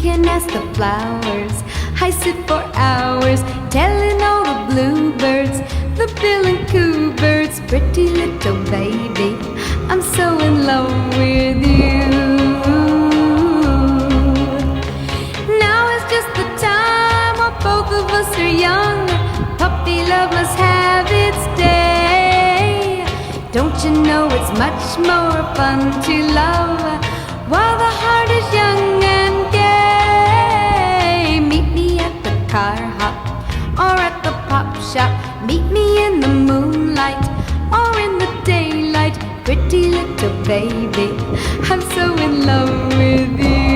can ask the flowers. I sit for hours telling all the bluebirds, the bill and coo birds, pretty little baby, I'm so in love with you. Now is just the time while both of us are young. Puppy love must have its day. Don't you know it's much more fun to love while the heart is young and gay? Meet me at the car hop or at the pop shop. Meet me in the moonlight or in the daylight. Pretty little baby, I'm so in love with you.